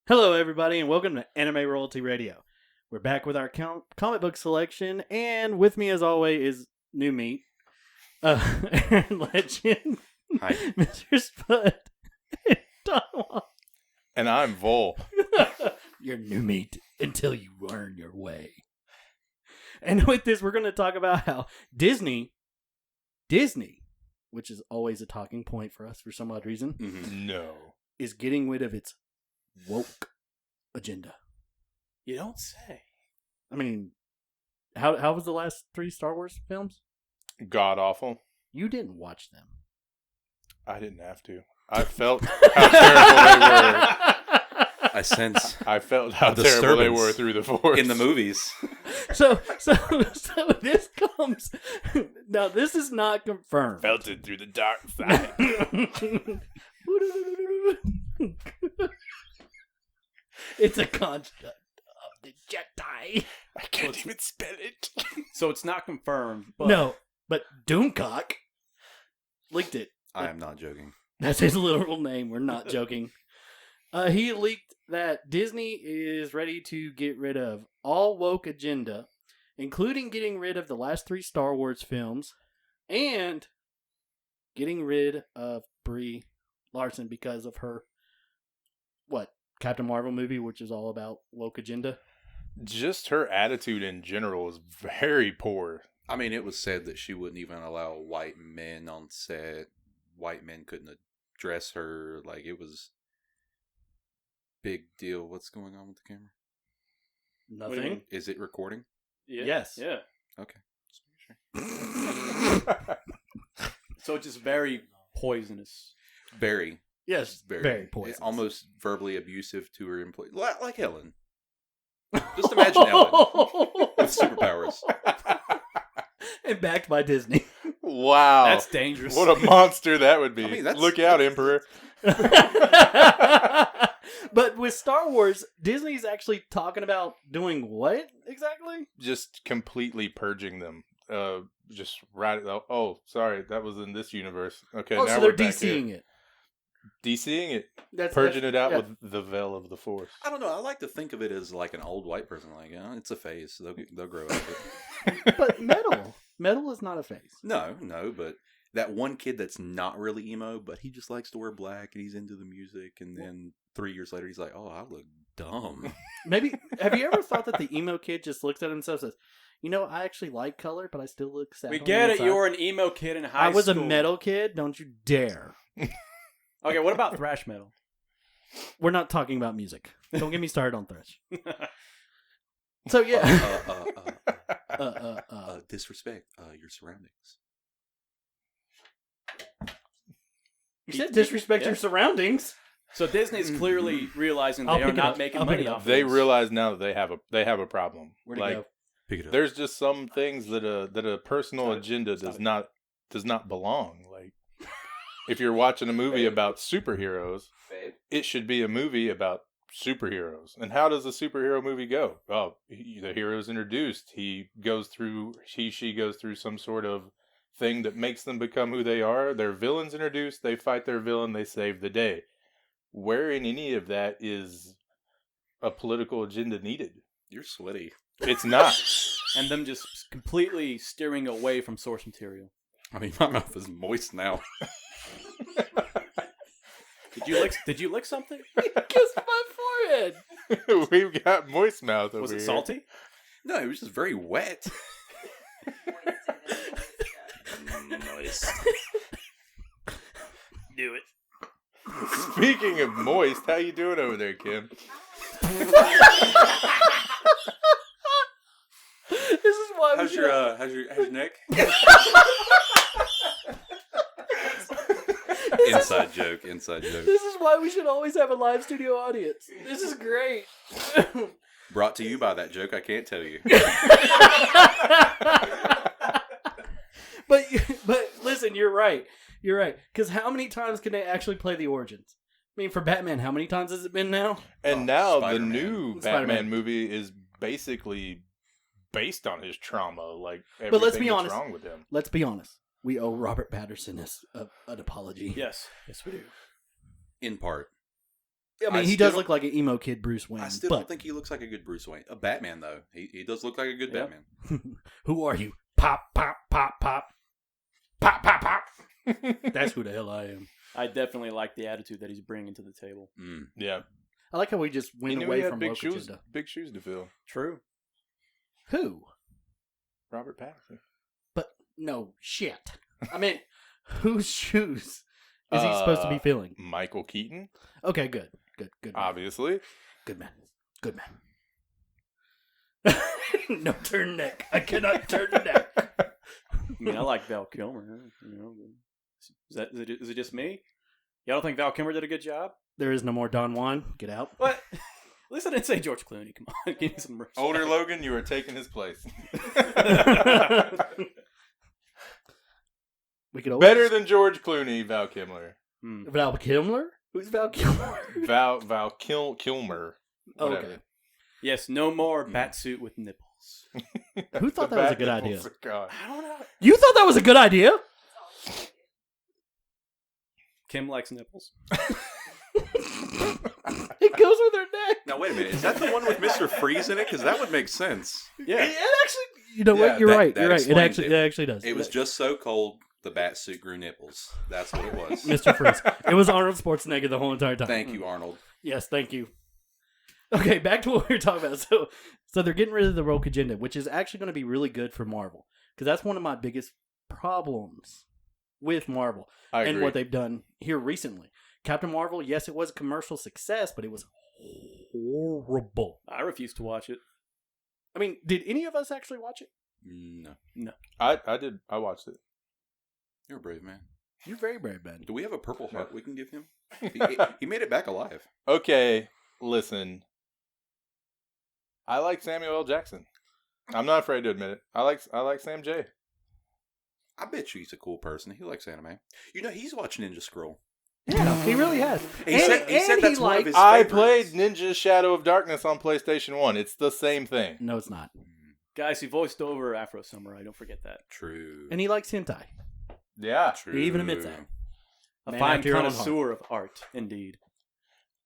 Hello, everybody, and welcome to Anime Royalty Radio. We're back with our comic book selection, and with me, as always, is New Meat, Aaron Legend, Hi. Mr. Spud, and Donald. And I'm Vol. You're New Meat until you earn your way. And with this, we're going to talk about how Disney, which is always a talking point for us for some odd reason, No. is getting rid of its woke agenda. You don't say. I mean, how was the last 3 Star Wars films? God awful. You didn't watch them. I didn't have to. I felt how terrible they were. I sense I felt how A terrible they disturbance were through the force. in the movies. So this comes. Now, this is not confirmed. Felt it through the dark side. It's a construct of the Jedi. I can't even spell it. So it's not confirmed. But No, but Doomcock leaked it. I am not joking. That's his literal name. We're not joking. He leaked that Disney is ready to get rid of all woke agenda, including getting rid of the last 3 Star Wars films and getting rid of Brie Larson because of her, Captain Marvel movie, which is all about woke agenda. Just her attitude in general is very poor. I mean, it was said that she wouldn't even allow white men on set. White men couldn't address her. Like, it was big deal. What's going on with the camera? What do you Nothing. mean? Is it recording? Yeah. Yes. Yeah. Okay. So it's just very poisonous. Very. Yes, very poisonous. Almost verbally abusive to her employee. Like Helen. Just imagine Helen with superpowers. And backed by Disney. Wow. That's dangerous. What a monster that would be. I mean, that's- Look out, Emperor. But with Star Wars, Disney's actually talking about doing what exactly? Just completely purging them. Just right. Oh, sorry. That was in this universe. Okay, Oh, now so we're they're back here. DCing it. DCing it. That's Purging it out yeah. with the veil of the Force. I don't know. I like to think of it as like an old white person. Like, it's a phase. They'll grow out of it. But metal is not a phase. No, but that one kid that's not really emo, but he just likes to wear black and he's into the music, and then 3 years later he's like, "Oh, I look dumb." Maybe have you ever thought that the emo kid just looks at himself and says, "You know, I actually like color, but I still look sad." We on get the it. inside." You were an emo kid in high school. I was a metal kid. Don't you dare. Okay, what about thrash metal? We're not talking about music. Don't get me started on thrash. So yeah. Disrespect your surroundings. You said disrespect Yeah. your surroundings. So Disney's clearly realizing I'll they are pick it not up. making I'll pick money it up. off They this. realize now that they have a problem. Where'd it Like go? Pick it up. there's just some things that a personal Stop it. agenda Stop does not belong. Like if you're watching a movie about superheroes, it should be a movie about superheroes. And how does a superhero movie go? Oh, the hero is introduced. She goes through some sort of thing that makes them become who they are. Their villain's introduced. They fight their villain. They save the day. Where in any of that is a political agenda needed? You're sweaty. It's not. And them just completely steering away from source material. I mean, my mouth is moist now. Did you lick something? Kiss my forehead. We've got moist mouth over Was it here. salty? No, it was just very wet. Moist. Do it. Speaking of moist, how you doing over there, Kim? This is why How's your neck? Inside joke. This is why we should always have a live studio audience. This is great. Brought to you by that joke I can't tell you. But listen, you're right. You're right. Because how many times can they actually play the origins? I mean, for Batman, how many times has it been now? And now Spider-Man. the new Spider-Man. Batman movie is basically based on his trauma. Like But let's everything be that's honest. wrong with him. Let's be honest. We owe Robert Patterson an apology. Yes. Yes, we do. In part. I mean, he does look like an emo kid Bruce Wayne. I still don't think he looks like a good Bruce Wayne. A Batman, though. He does look like a good Batman. Who are you? Pop, pop, pop, pop. Pop, pop, pop. That's who the hell I am. I definitely like the attitude that he's bringing to the table. Mm. Yeah. I like how we just went away from big woke shoes. agenda. Big shoes to fill. True. Who? Robert Pattinson. But no shit. I mean, whose shoes is he supposed to be filling? Michael Keaton. Okay, good. Man. Obviously. Good man. No turn neck. I cannot turn neck. I mean, I like Val Kilmer. You know, is it just me? Y'all don't think Val Kilmer did a good job? There is no more Don Juan. Get out. What? At least I didn't say George Clooney. Come on, give me some respect. Older Logan, you are taking his place. We could always... Better than George Clooney, Val Kilmer. Val Kilmer? Who's Val Kilmer? Val Kilmer. Whatever. Okay. Yes, no more batsuit with nipples. Who thought that was a good idea? God. I don't know. You thought that was a good idea? Kim likes nipples. It goes with her neck. Now, wait a minute. Is that the one with Mr. Freeze in it? Because that would make sense. Yeah. It actually... You know Yeah, what? You're that- right. that You're right. It explains actually does. It was just so cold, the bat suit grew nipples. That's what it was. Mr. Freeze. It was Arnold Schwarzenegger the whole entire time. Thank you, Arnold. Yes, thank you. Okay, back to what we were talking about. So they're getting rid of the woke agenda, which is actually going to be really good for Marvel. Because that's one of my biggest problems with Marvel I and agree. what they've done here recently. Captain Marvel, yes, it was a commercial success, but it was horrible. I refuse to watch it. I mean, did any of us actually watch it? No. I did. I watched it. You're a brave man. You're very brave, Ben. Do we have a purple heart we can give him? He made it back alive. Okay, listen. I like Samuel L. Jackson. I'm not afraid to admit it. I like Sam J. I bet you he's a cool person. He likes anime. You know, he's watching Ninja Scroll. Yeah, he really has. He said that's one of his I favorites. played Ninja Shadow of Darkness on PlayStation 1. It's the same thing. No, it's not. Guys, he voiced over Afro Samurai. Don't forget that. True. And he likes hentai. Yeah. True. He even admits that. A Man fine after your own connoisseur of art, indeed.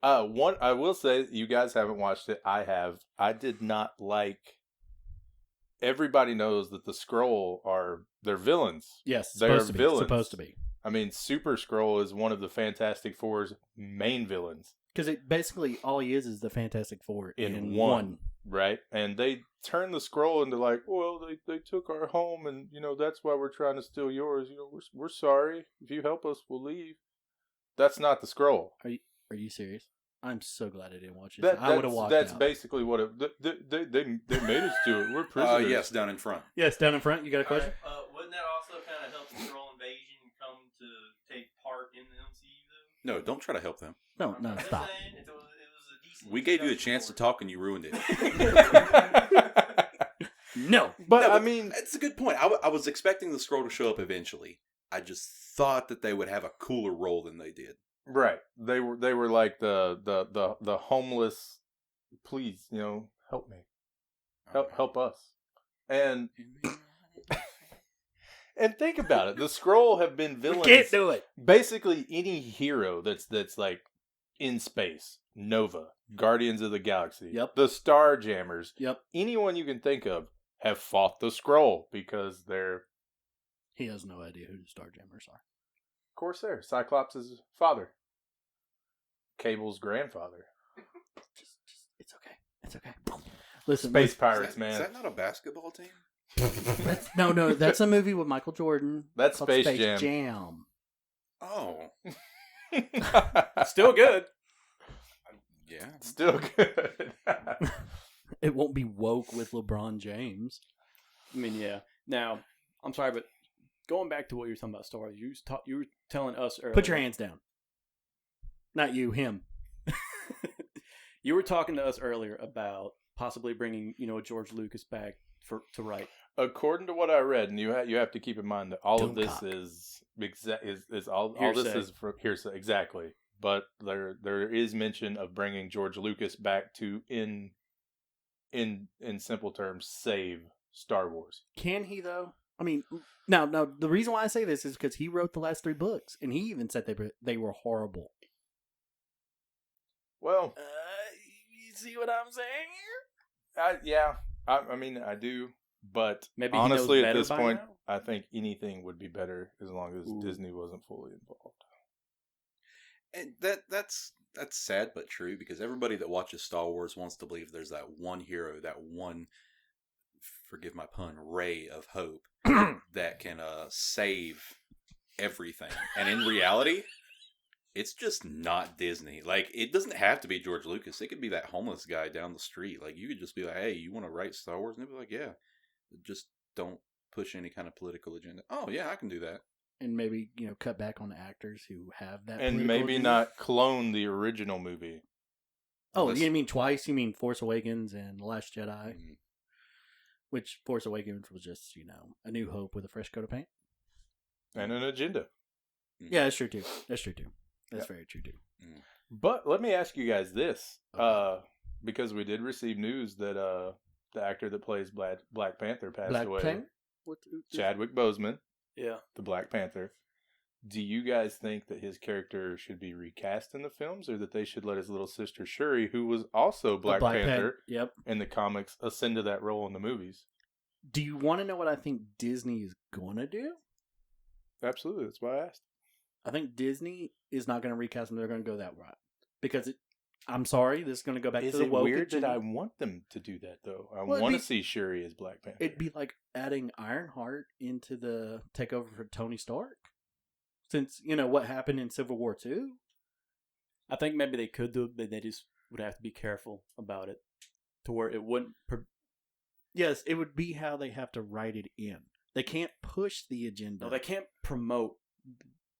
One, I will say, you guys haven't watched it. I have. I did not like. Everybody knows that the Skrull they're villains. Yes, They're supposed to be. villains. Supposed to be. I mean, Super Skrull is one of the Fantastic Four's main villains. Because it basically all he is the Fantastic Four In one. Right? And they turn the Skrull into like, well, they took our home and, that's why we're trying to steal yours. We're sorry. If you help us, we'll leave. That's not the Skrull. Are you serious? I'm so glad I didn't watch it. I would have walked That's out. basically what they made us do it. We're prisoners. Yes, down in front. Yes, down in front. You got a question? Wouldn't that also kind of help the Skrull invasion come to take part in the MCU, though? No, don't try to help them. No, I'm just stop. saying, it was a decent We gave you a discussion chance to for talk and you ruined it. No. But No, I mean, it's a good point. I was expecting the Skrull to show up eventually. I just thought that they would have a cooler role than they did. right? They were like the homeless. Please, help me, help us, and think about it. The Skrull have been We villains. can't do it. Basically, any hero that's like in space, Nova, Guardians of the Galaxy, Yep. the Starjammers, Yep. anyone you can think of have fought the Skrull because they're He has no idea who the Starjammers are. Corsair, Cyclops' father, Cable's grandfather. Just it's okay. It's okay. Listen, Space listen, Pirates, Is man. that not a basketball team? no, that's a movie with Michael Jordan. That's called Space Space Jam. Oh, Still good. yeah. Still good. It won't be woke with LeBron James. I mean, yeah. Now, I'm sorry, but going back to what you were talking about Star Wars, you were telling us earlier. Put your hands down. Not you, him. You were talking to us earlier about possibly bringing, George Lucas back to write. According to what I read, and you have to keep in mind that all of this Doomcock. is all Hearsay. this is from hearsay, exactly. But there is mention of bringing George Lucas back to in simple terms save Star Wars. Can he though? I mean, now the reason why I say this is because he wrote the last 3 books, and he even said they were horrible. Well, You see what I'm saying? I mean, I do. But Maybe he knows honestly, at better this by point, now? I think anything would be better as long as Ooh. Disney wasn't fully involved. And that's sad but true, because everybody that watches Star Wars wants to believe there's that one hero, that one, forgive my pun, ray of hope that can save everything. And in reality, it's just not Disney. Like, it doesn't have to be George Lucas. It could be that homeless guy down the street. Like, you could just be like, hey, you want to write Star Wars? And they'd be like, yeah. Just don't push any kind of political agenda. Oh, yeah, I can do that. And maybe, cut back on the actors who have that. And political maybe agenda. not clone the original movie. Oh, Unless- you mean twice? You mean Force Awakens and The Last Jedi? Mm. Which Force Awakens was just, A New Hope with a fresh coat of paint? And an agenda. Yeah, that's true too. That's Yeah. very true too. But let me ask you guys this. Because we did receive news that the actor that plays Black Panther passed away. Panther? Chadwick Boseman, Yeah. the Black Panther. Do you guys think that his character should be recast in the films, or that they should let his little sister Shuri, who was also Black Panther Yep. in the comics, ascend to that role in the movies? Do you want to know what I think Disney is going to do? Absolutely. That's why I asked. I think Disney is not going to recast them. They're going to go that route. Because I'm sorry, this is going to go back Is to the it woke weird that agenda. I want them to do that, though? I Well, it'd want be- to see Shuri as Black Panther. It'd be like adding Ironheart into the takeover for Tony Stark. Since, what happened in Civil War II. I think maybe they could do it, but they just would have to be careful about it to where it wouldn't. Yes, it would be how they have to write it in. They can't push the agenda. No, they can't promote,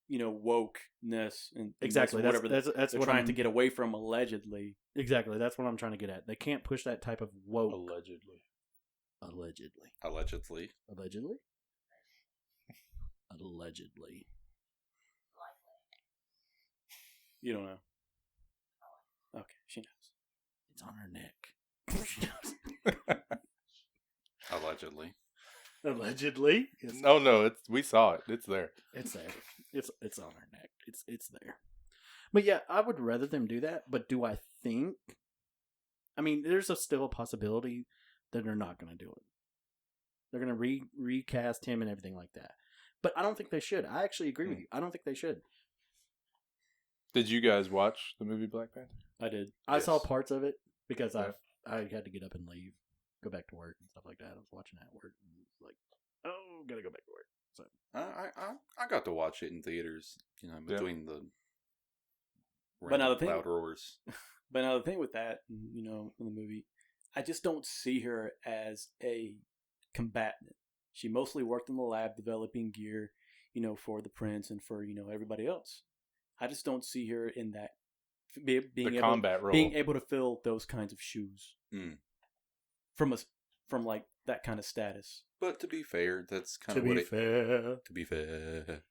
wokeness and Exactly. whatever That's they're what trying I'm to get away from. Allegedly, Exactly. That's what I'm trying to get at. They can't push that type of woke. Allegedly. Allegedly. Allegedly. Allegedly. Allegedly. you don't know. Okay, she knows. It's on her neck. Allegedly. Allegedly. No, we saw it. It's there. It's there. It's on her neck. It's there. But yeah, I would rather them do that. But do I think? I mean, there's still a possibility that they're not going to do it. They're going to recast him and everything like that. But I don't think they should. I actually agree with you. I don't think they should. Did you guys watch the movie Black Panther? I did. I saw Yes. parts of it because Yeah. I had to get up and leave, go back to work and stuff like that. I was watching that at work and was like, oh, gotta go back to work. So I got to watch it in theaters, between the But now the thing- loud roars. But now the thing with that, in the movie, I just don't see her as a combatant. She mostly worked in the lab developing gear, for the prince and for everybody else. I just don't see her in that Combat role. being able to fill those kinds of shoes Mm. from like that kind of status. But to be fair, that's kind to of what be it. fair, To be fair.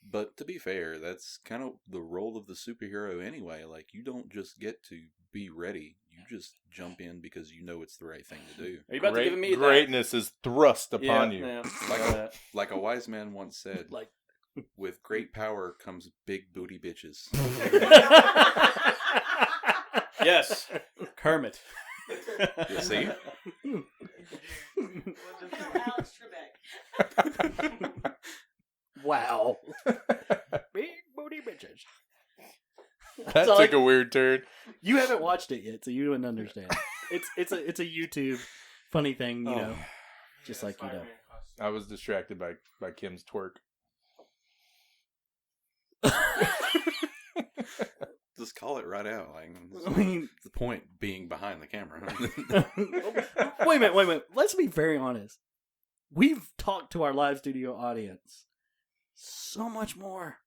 But to be fair, that's kind of the role of the superhero anyway. Like, you don't just get to be ready. You just jump in because you know it's the right thing to do. Are you about to give me greatness is thrust upon that? you. Yeah, Like like that. Like a wise man once said, like. with great power comes big booty bitches. Yes, Kermit. You see? Alex Trebek. Wow. Big booty bitches. That So, took a weird turn. You haven't watched it yet, so you wouldn't understand. It's a YouTube funny thing, just like I was distracted by Kim's twerk. Just call it right out. Like, I mean, the point being behind the camera. wait a minute. Let's be very honest. We've talked to our live studio audience so much more,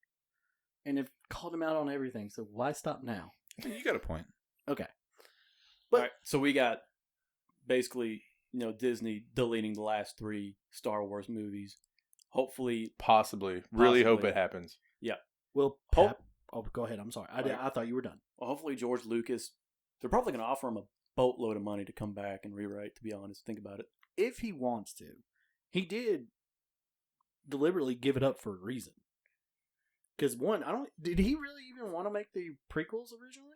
and have called them out on everything. So why stop now? You got a point. Okay. All right, so we got basically, Disney deleting the last 3 Star Wars movies. Hopefully, Possibly. Really hope Possibly. it happens. Well, Hope- oh, go ahead. I'm sorry. Right. I thought you were done. well, hopefully George Lucas, they're probably going to offer him a boatload of money to come back and rewrite, to be honest. Think about it. If he wants to, he did deliberately give it up for a reason. Because did he really even want to make the prequels originally?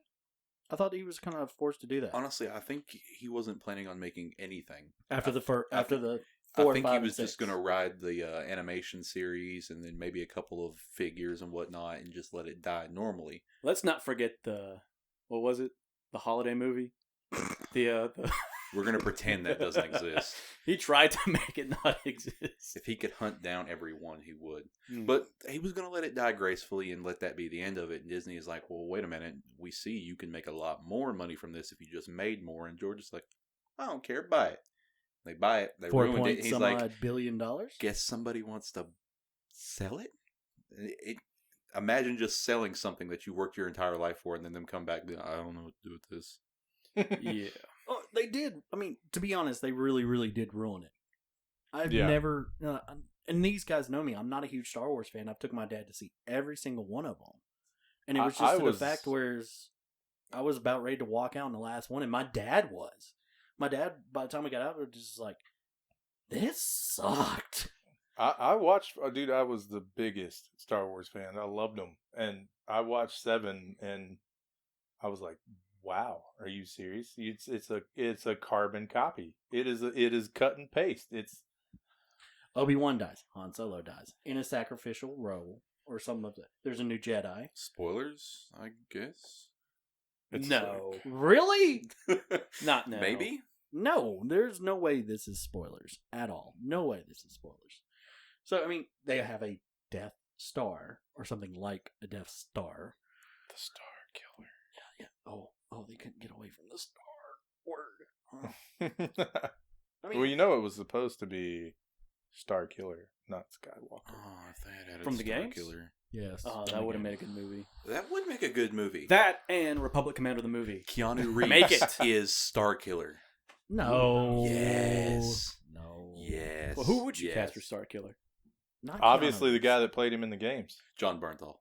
I thought he was kind of forced to do that Honestly, I think he wasn't planning on making anything. after the I after think- the I 4, think 5, he and was just 6. going to ride the animation series and then maybe a couple of figures and whatnot and just let it die normally. Let's not forget what was it? The holiday movie. the We're going to pretend that doesn't exist. He tried to make it not exist. If he could hunt down everyone, he would. Mm. But he was going to let it die gracefully and let that be the end of it. And Disney is like, well, wait a minute. We see you can make a lot more money from this if you just made more. And George is like, I don't care. Buy it. They buy it. They 4 ruined it. point He's some like, odd $billion. guess somebody wants to sell it? Imagine just selling something that you worked your entire life for and then them come back and be like, I don't know what to do with this. Yeah. Oh, they did. I mean, to be honest, they really, really did ruin it. I've Yeah. never, and these guys know me. I'm not a huge Star Wars fan. I've took my dad to see every single one of them, and it was just I to was- the fact where I was about ready to walk out in the last one, and my dad was. My dad, by the time we got out, was just like, "This sucked." I watched, dude, I was the biggest Star Wars fan. I loved them. And I watched 7 and I was like, wow, are you serious? It's a carbon copy. It is cut and paste. It's Obi-Wan dies. Han Solo dies in a sacrificial role or something of that. There's a new Jedi. Spoilers, I guess. No. Really? Not now. Maybe? No, there's no way this is spoilers at all. No way this is spoilers. So, I mean, they have a Death Star or something like a Death Star. the Star Killer. Yeah. Oh, they couldn't get away from the Star word. Huh. I mean, Well, you know it was supposed to be Star Killer, not Skywalker. Oh, if they had added From the Star games? Killer. yes. Oh, that would have made a good movie. That would make a good movie. That and Republic Commando the movie. Keanu Reeves Make it. is Star Killer. No. Yes. No. Yes. Well, who would you yes. cast for Star Killer? Not Obviously, Keanu the guy Reeves. that played him in the games. John Bernthal.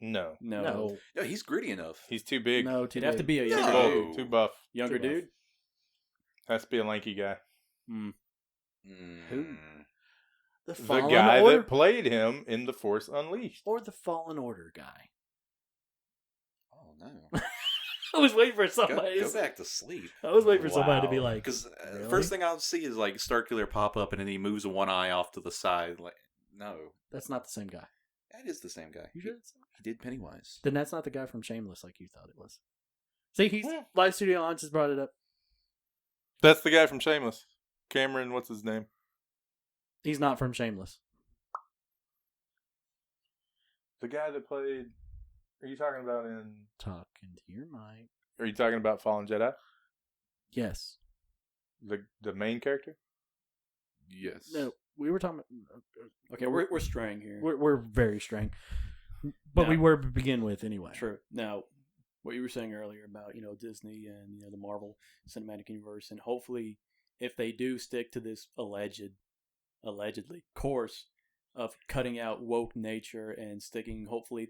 No, No. No. No, he's gritty enough. he's too big. No, too It'd have to big. be a No. younger Too dude. bulky, too buff. Younger Too buff. dude? Has to be a lanky guy. Who? Mm. The The Fallen guy Order that played him in The Force Unleashed. or the Fallen Order guy. Oh, no. I was waiting for Go, somebody. go back to sleep. I was waiting for somebody to be Wow. like, Because Really? first thing I'll see is like Starkiller pop up and then he moves one eye off to the side. Like, no, that's not the same guy. that is the same guy. You He, sure? he did Pennywise. Then that's not the guy from Shameless like you thought it was. See, he's Yeah. Live Studio Audience has brought it up. That's the guy from Shameless. Cameron, what's his name? He's not from Shameless. The guy that played. Are you talking about in? Talk into your mic. Are you talking about Fallen Jedi? Yes. The main character? Yes. No, we were talking. Okay, we're straying here. We're very straying, but No. we were to begin with anyway. True. Now, what you were saying earlier about Disney and the Marvel Cinematic Universe, and hopefully, if they do stick to this allegedly course of cutting out woke nature and sticking hopefully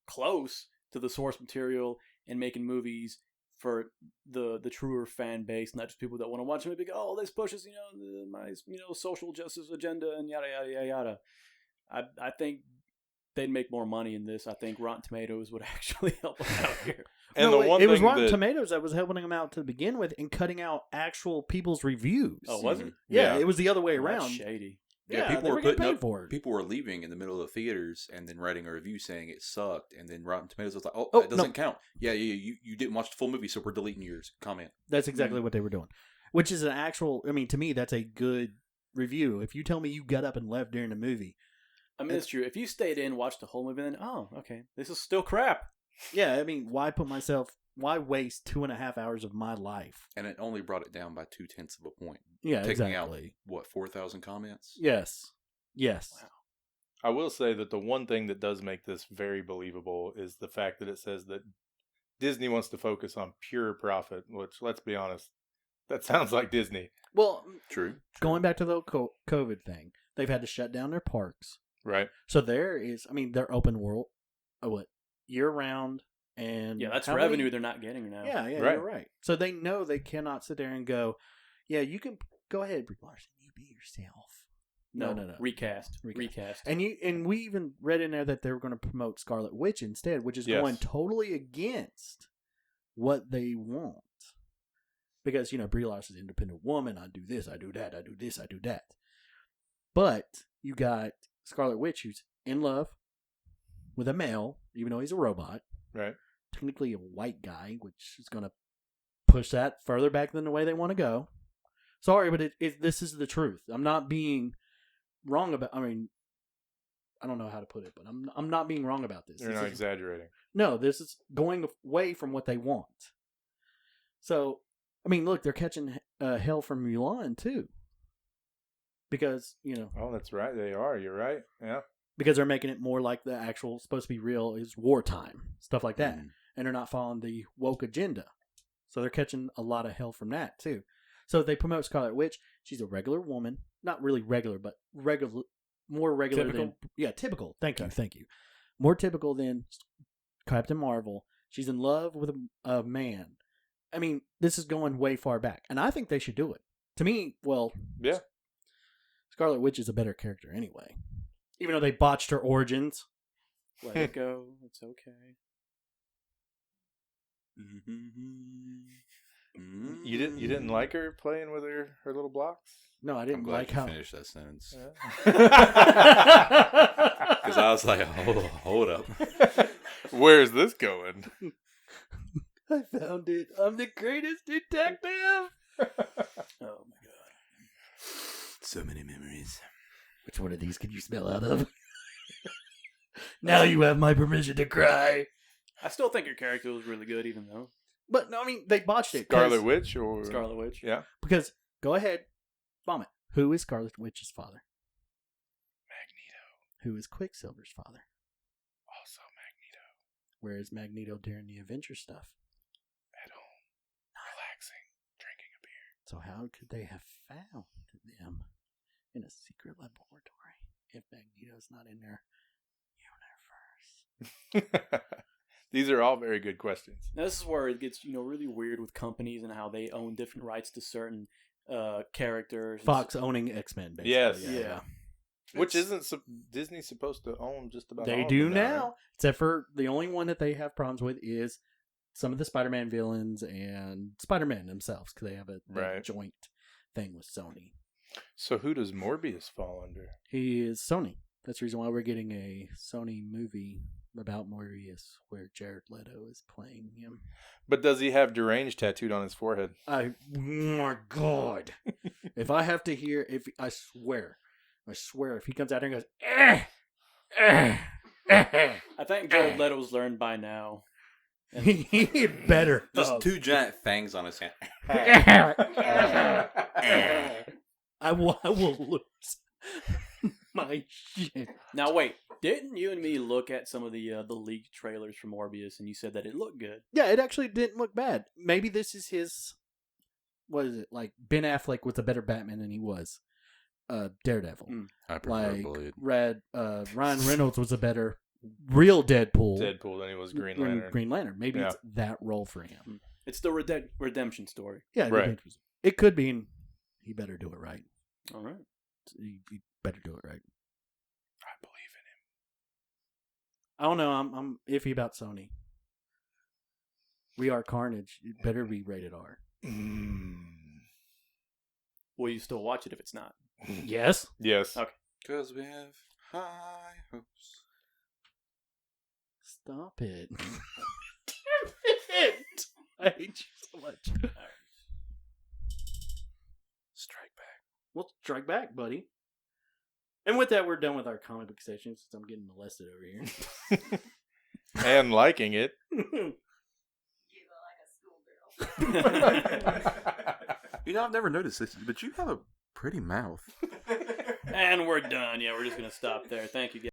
close to the source material and making movies for the truer fan base, not just people that want to watch them and go, oh, this pushes my social justice agenda and yada yada yada yada. I think they'd make more money in this. I think Rotten Tomatoes would actually help them out here. And No, the one it was thing Rotten that, Tomatoes that was helping them out to begin with and cutting out actual people's reviews. Oh, was it? Yeah, Yeah. it was the other way Well, that's around. shady. Yeah, people they were were getting putting paid up. for it. People were leaving in the middle of the theaters and then writing a review saying it sucked, and then Rotten Tomatoes was like, "Oh, Oh, that doesn't no. count." Yeah, you didn't watch the full movie, so we're deleting your comment. That's exactly what they were doing. Which is an actual. I mean, to me, that's a good review. If you tell me you got up and left during the movie, I mean, it's true. If you stayed in, watched the whole movie, then okay, this is still crap. yeah, I mean, why waste 2.5 hours of my life? And it only brought it down by 0.2 of a point. Yeah, Taking exactly. out 4,000 comments. Yes. Wow. I will say that the one thing that does make this very believable is the fact that it says that Disney wants to focus on pure profit, which, let's be honest, that sounds like Disney. Well, True. going back to the COVID thing, they've had to shut down their parks. Right. So they're open world, year round, and Yeah, that's how revenue many- they're not getting now. Yeah, Right. you're right. So they know they cannot sit there and go, yeah, you can go ahead, Brie Larson, you be yourself. No. Recast. And we even read in there that they were going to promote Scarlet Witch instead, which is Yes. going totally against what they want. Because, Brie Larson's an independent woman. I do this, I do that, I do this, I do that. But you got Scarlet Witch, who's in love with a male, even though he's a robot. Right. Technically a white guy, which is going to push that further back than the way they want to go. Sorry, but this is the truth. I'm not being wrong about. I mean, I don't know how to put it, but I'm not being wrong about this. You're not exaggerating. No, this is going away from what they want. So, I mean, look, they're catching hell from Mulan too, because Oh, that's right. They are. You're right. Yeah. Because they're making it more like the actual supposed to be real is wartime stuff like that, Mm. and they're not following the woke agenda. So they're catching a lot of hell from that too. So if they promote Scarlet Witch, she's a regular woman, not really regular, but more regular Typical? than typical. Thank you. More typical than Captain Marvel. She's in love with a man. I mean, this is going way far back, and I think they should do it. To me, well, Yeah. Scarlet Witch is a better character anyway, even though they botched her origins. Let it go. It's okay. You didn't like her playing with her little blocks? No, I I'm didn't glad like you how. finished that sentence. Yeah. Because I was like, hold up. Where's this going? I found it. I'm the greatest detective. Oh my god. So many memories. Which one of these can you smell out of? Now you have my permission to cry. I still think your character was really good, even though But no, I mean they botched it. Scarlet Witch or Scarlet Witch. Yeah. Because go ahead, bomb it. Who is Scarlet Witch's father? Magneto. Who is Quicksilver's father? Also Magneto. Where is Magneto during the Avengers stuff? At home. Relaxing. Drinking a beer. So how could they have found them in a secret laboratory if Magneto's not in their universe? These are all very good questions. Now, this is where it gets really weird with companies and how they own different rights to certain characters. Fox owning X-Men, basically. Yes. Yeah. Which isn't Disney supposed to own just about all They of do them now. right? Except for the only one that they have problems with is some of the Spider-Man villains and Spider-Man themselves, because they have a Right. joint thing with Sony. So who does Morbius fall under? He is Sony. That's the reason why we're getting a Sony movie about Morbius where Jared Leto is playing him. But does he have deranged tattooed on his forehead? Oh my God. If I have to hear, I swear, if he comes out here and goes, I think Jared Leto's learned by now. he better. Just two giant fangs on his hand. I will lose my shit. Now wait, didn't you and me look at some of the leaked trailers for Morbius and you said that it looked good? Yeah, it actually didn't look bad. Maybe this is his. What is it like? Ben Affleck was a better Batman than he was Daredevil. I prefer Like Blade. Ryan Reynolds was a better real Deadpool. Deadpool, then he was Green than Lantern. Green Lantern. Maybe Yeah. it's that role for him. It's the redemption story. Yeah, Right. It could be. And he better do it right. All right. He better do it right. I believe in I don't know. I'm iffy about Sony. We Are Carnage. It better be rated R. him. Will you still watch it if it's not? Yes. Yes. Okay. Because we have high hopes. Stop it. Damn it. I hate you so much. Strike back. We'll strike back, buddy. And with that, we're done with our comic book session since I'm getting molested over here. And liking it. You look like a schoolgirl. You know, I've never noticed this, but you have a pretty mouth. And we're done. Yeah, we're just going to stop there. Thank you, guys.